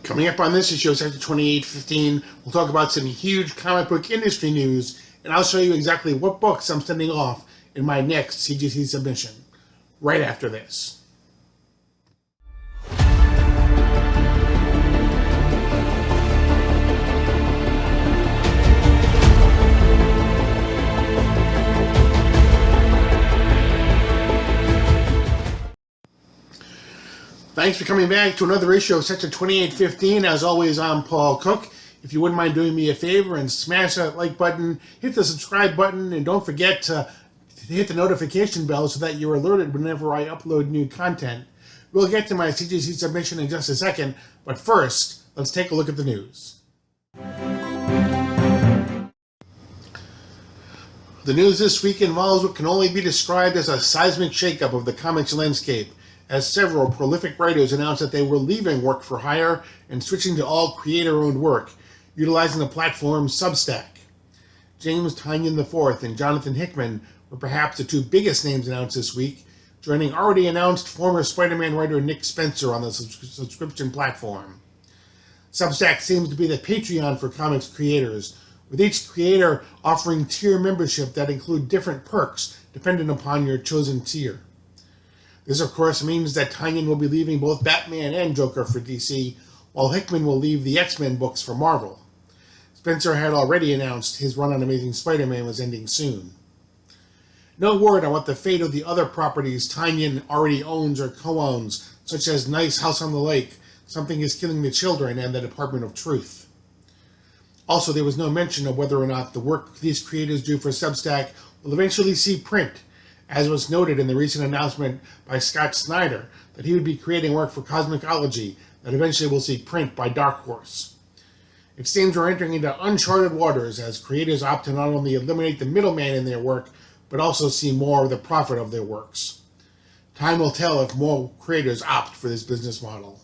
Coming up on this issue of Section 2815, we'll talk about some huge comic book industry news, and I'll show you exactly what books I'm sending off in my next CGC submission, right after this. Thanks for coming back to another issue of Section 2815. As always, I'm Paul Cook. If you wouldn't mind doing me a favor and smash that like button, hit the subscribe button, and don't forget to hit the notification bell so that you're alerted whenever I upload new content. We'll get to my CGC submission in just a second, but first, let's take a look at the news. The news this week involves what can only be described as a seismic shakeup of the comics landscape, as several prolific writers announced that they were leaving work for hire and switching to all creator-owned work, utilizing the platform Substack. James Tynion IV and Jonathan Hickman were perhaps the two biggest names announced this week, joining already announced former Spider-Man writer Nick Spencer on the subscription platform. Substack seems to be the Patreon for comics creators, with each creator offering tier membership that include different perks dependent upon your chosen tier. This, of course, means that Tynion will be leaving both Batman and Joker for DC, while Hickman will leave the X-Men books for Marvel. Spencer had already announced his run on Amazing Spider-Man was ending soon. No word on what the fate of the other properties Tynion already owns or co-owns, such as Nice House on the Lake, Something is Killing the Children, and the Department of Truth. Also, there was no mention of whether or not the work these creators do for Substack will eventually see print, as was noted in the recent announcement by Scott Snyder that he would be creating work for Cosmicology that eventually will see print by Dark Horse. It seems we're entering into uncharted waters as creators opt to not only eliminate the middleman in their work, but also see more of the profit of their works. Time will tell if more creators opt for this business model.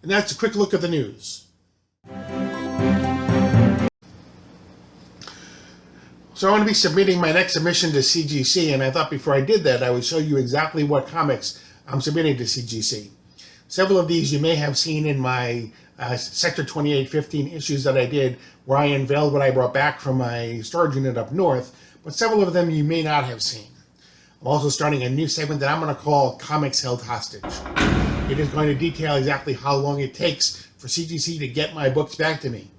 And that's a quick look at the news. So I want to be submitting my next submission to CGC, and I thought before I did that, I would show you exactly what comics I'm submitting to CGC. Several of these you may have seen in my Sector 2815 issues that I did, where I unveiled what I brought back from my storage unit up north, but several of them you may not have seen. I'm also starting a new segment that I'm going to call Comics Held Hostage. It is going to detail exactly how long it takes for CGC to get my books back to me.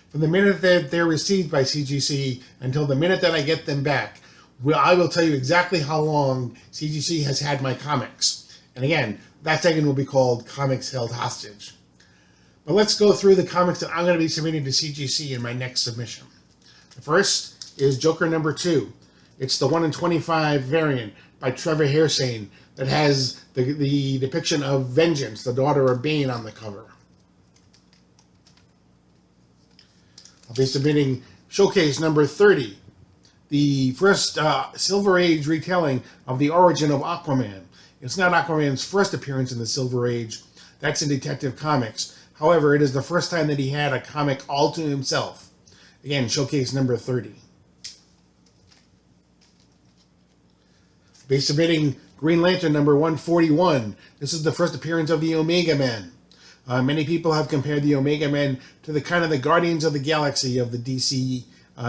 From the minute that they're received by CGC until the minute that I get them back, I will tell you exactly how long CGC has had my comics. And again, that segment will be called Comics Held Hostage. But let's go through the comics that I'm going to be submitting to CGC in my next submission. The first is Joker number 2. It's the 1 in 25 variant by Trevor Hairsane that has the depiction of Vengeance, the daughter of Bane, on the cover. I'll be submitting Showcase number 30, the first Silver Age retelling of the origin of Aquaman. It's not Aquaman's first appearance in the Silver Age. That's in Detective Comics. However, it is the first time that he had a comic all to himself. Again, Showcase number 30. I'll be submitting Green Lantern number 141. This is the first appearance of the Omega Men. Many people have compared the Omega Men to the kind of the Guardians of the Galaxy of the DC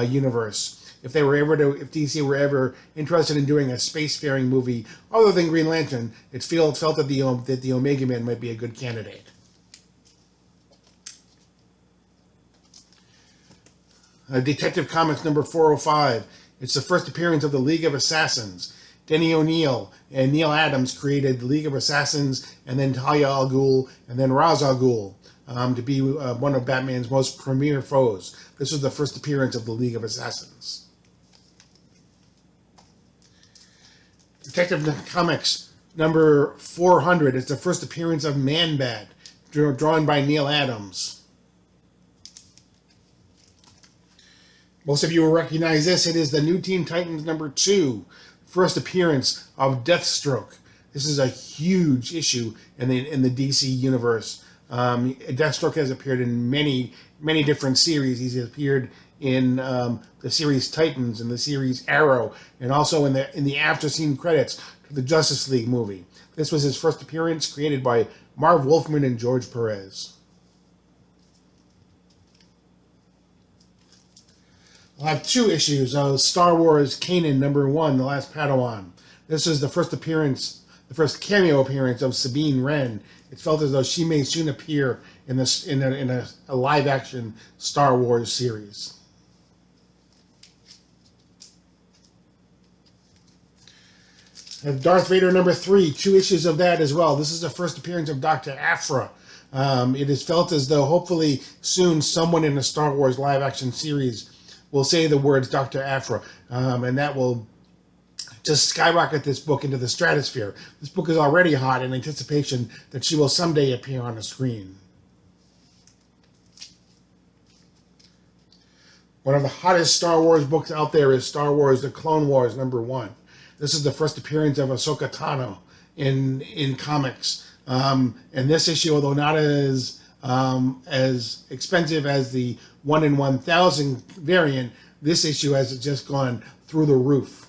universe. If DC were ever interested in doing a spacefaring movie other than Green Lantern, it's felt that the Omega Men might be a good candidate. Detective Comics number 405. It's the first appearance of the League of Assassins. Denny O'Neil and Neil Adams created the League of Assassins, and then Talia al Ghul, and then Ra's al Ghul to be one of Batman's most premier foes. This was the first appearance of the League of Assassins. Detective Comics number 400 is the first appearance of Man-Bat, drawn by Neil Adams. Most of you will recognize this. It is the New Teen Titans number 2. First appearance of Deathstroke. This is a huge issue in the DC universe. Deathstroke has appeared in many different series. He's appeared in the series Titans and the series Arrow, and also in the after scene credits to the Justice League movie. This was his first appearance, created by Marv Wolfman and George Perez. I'll have 2 issues of Star Wars Kanan #1, The Last Padawan. This is the first cameo appearance of Sabine Wren. It's felt as though she may soon appear in a live-action Star Wars series. I have Darth Vader #3, 2 issues of that as well. This is the first appearance of Dr. Aphra. It is felt as though hopefully soon someone in the Star Wars live-action series will say the words Dr. Aphra, and that will just skyrocket this book into the stratosphere. This book is already hot in anticipation that she will someday appear on the screen. One of the hottest Star Wars books out there is Star Wars The Clone Wars #1. This is the first appearance of Ahsoka Tano in comics. And this issue, although not as expensive as the 1 in 1,000 variant, this issue has just gone through the roof.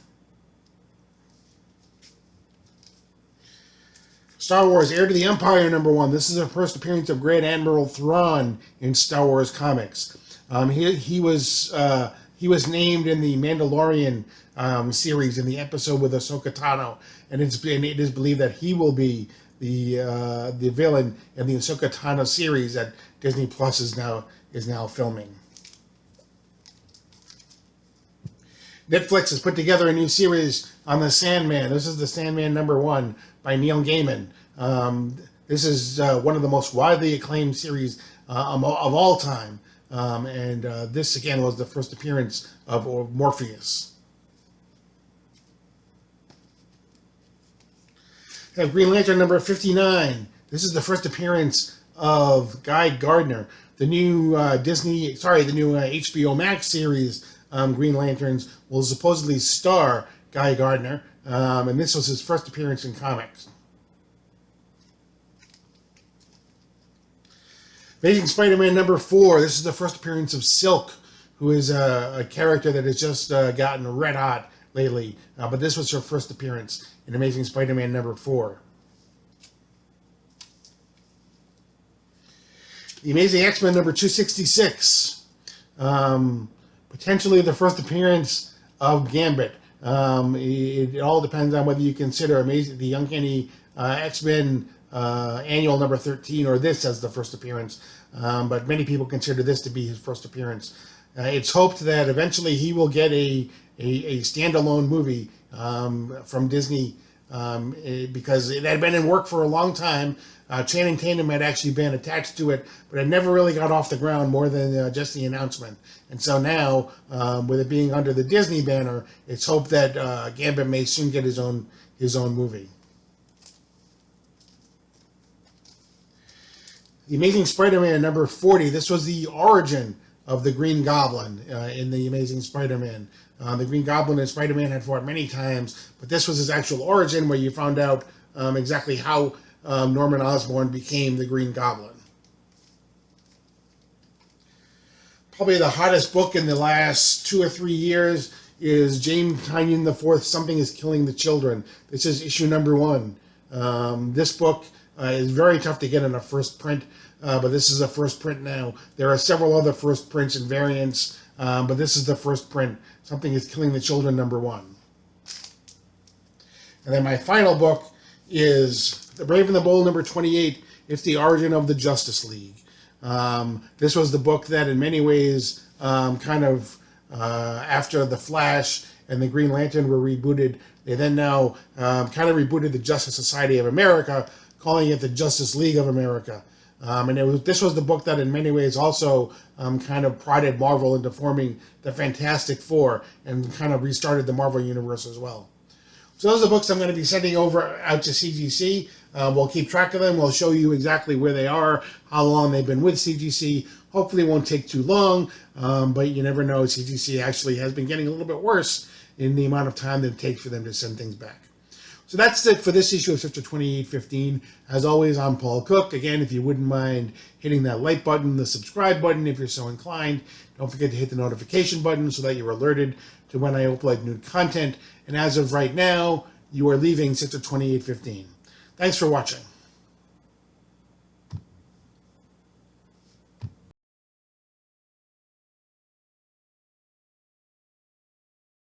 Star Wars Heir to the Empire #1. This is the first appearance of Grand Admiral Thrawn in Star Wars comics. He was named in the Mandalorian series in the episode with Ahsoka Tano, and it is believed that he will be the villain in the Ahsoka Tano series that Disney Plus is now filming. Netflix has put together a new series on the Sandman. This is the Sandman #1 by Neil Gaiman. This is one of the most widely acclaimed series of all time. And this again was the first appearance of Morpheus. We have Green Lantern #59. This is the first appearance of Guy Gardner. The new HBO Max series, Green Lanterns, will supposedly star Guy Gardner, and this was his first appearance in comics. Amazing Spider-Man #4. This is the first appearance of Silk, who is a character that has just gotten red hot lately. But this was her first appearance in Amazing Spider-Man #4. The Amazing X-Men #266. Potentially the first appearance of Gambit. It all depends on whether you consider the Uncanny X-Men annual #13 or this as the first appearance. But many people consider this to be his first appearance. It's hoped that eventually he will get a standalone movie from Disney because it had been in work for a long time. Channing Tatum had actually been attached to it, but it never really got off the ground more than just the announcement. And so now, with it being under the Disney banner, it's hoped that Gambit may soon get his own movie. The Amazing Spider-Man #40. This was the origin of the Green Goblin in the Amazing Spider-Man. The Green Goblin and Spider-Man had fought many times, but this was his actual origin, where you found out exactly how Norman Osborn became the Green Goblin. Probably the hottest book in the last 2 or 3 years is James Tynion IV, Something is Killing the Children. This is issue #1. This book is very tough to get in a first print, but this is a first print now. There are several other first prints and variants, but this is the first print. Something is Killing the Children #1. And then my final book is The Brave and the Bold #28. It's the origin of the Justice League. This was the book that in many ways after The Flash and the Green Lantern were rebooted, they then now kind of rebooted the Justice Society of America, calling it the Justice League of America. This was the book that in many ways also kind of prodded Marvel into forming the Fantastic Four and kind of restarted the Marvel Universe as well. So those are the books I'm going to be sending out to CGC. We'll keep track of them. We'll show you exactly where they are, how long they've been with CGC. Hopefully it won't take too long, but you never know. CGC actually has been getting a little bit worse in the amount of time that it takes for them to send things back. So that's it for this issue of Sector 2815. As always, I'm Paul Cook. Again, if you wouldn't mind hitting that like button, the subscribe button if you're so inclined. Don't forget to hit the notification button so that you're alerted to when I upload new content. And as of right now, you are leaving Sector 2815. Thanks for watching.